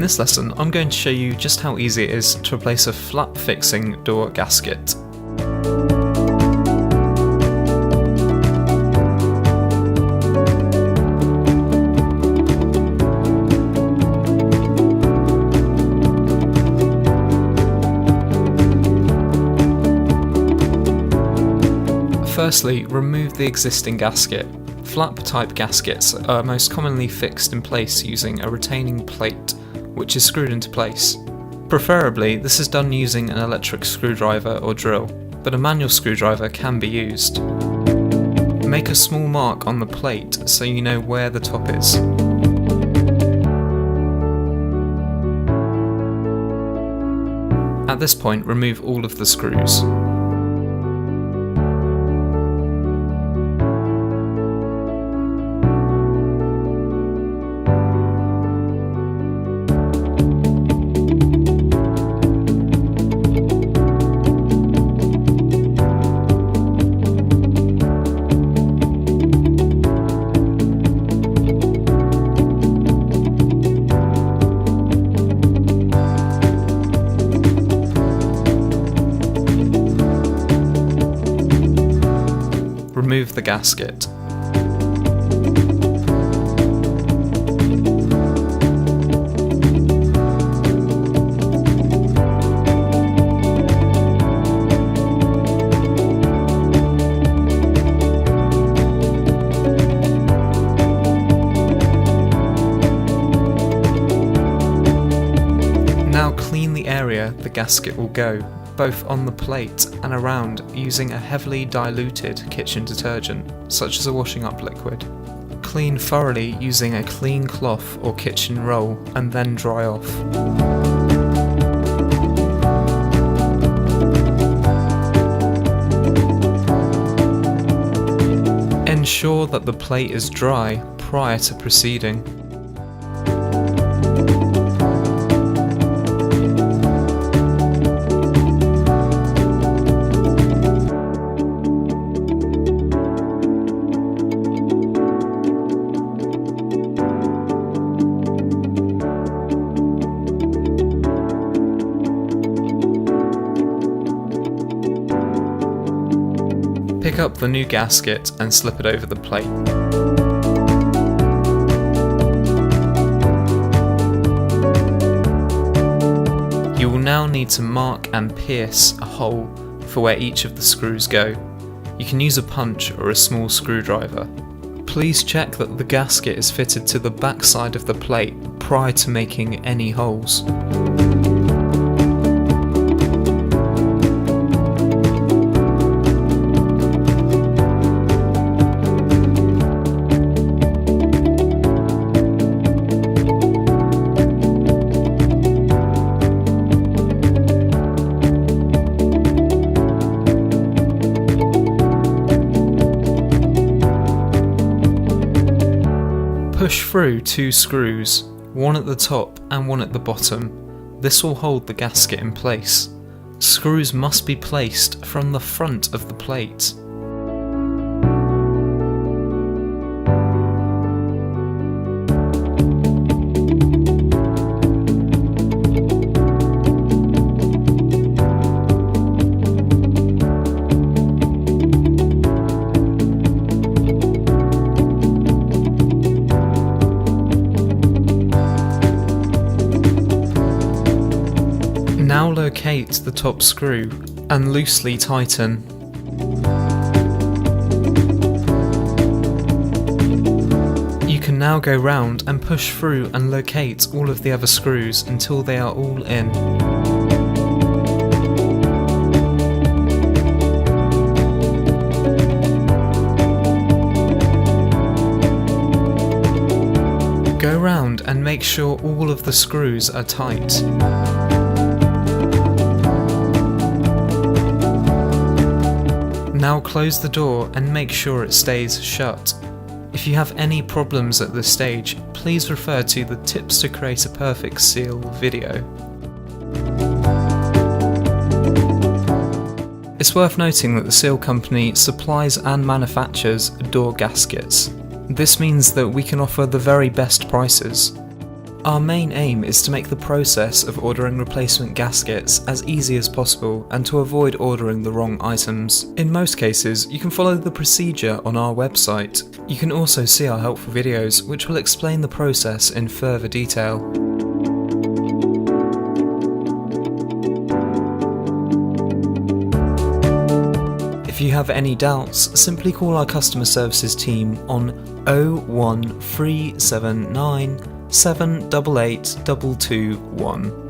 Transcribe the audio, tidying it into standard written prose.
In this lesson, I'm going to show you just how easy it is to replace a flap-fixing door gasket. Firstly, remove the existing gasket. Flap-type gaskets are most commonly fixed in place using a retaining plate, which is screwed into place. Preferably, this is done using an electric screwdriver or drill, but a manual screwdriver can be used. Make a small mark on the plate so you know where the top is. At this point, remove all of the screws. Remove the gasket. Now clean the area the gasket will go, both on the plate and around, using a heavily diluted kitchen detergent, such as a washing up liquid. Clean thoroughly using a clean cloth or kitchen roll and then dry off. Ensure that the plate is dry prior to proceeding. Pick up the new gasket and slip it over the plate. You will now need to mark and pierce a hole for where each of the screws go. You can use a punch or a small screwdriver. Please check that the gasket is fitted to the back side of the plate prior to making any holes. Push through 2 screws, one at the top and one at the bottom. This will hold the gasket in place. Screws must be placed from the front of the plate. Now locate the top screw and loosely tighten. You can now go round and push through and locate all of the other screws until they are all in. Go round and make sure all of the screws are tight. Now close the door and make sure it stays shut. If you have any problems at this stage, please refer to the Tips to Create a Perfect Seal video. It's worth noting that the seal company supplies and manufactures door gaskets. This means that we can offer the very best prices. Our main aim is to make the process of ordering replacement gaskets as easy as possible and to avoid ordering the wrong items. In most cases, you can follow the procedure on our website. You can also see our helpful videos which will explain the process in further detail. If you have any doubts, simply call our customer services team on 01379 788 221.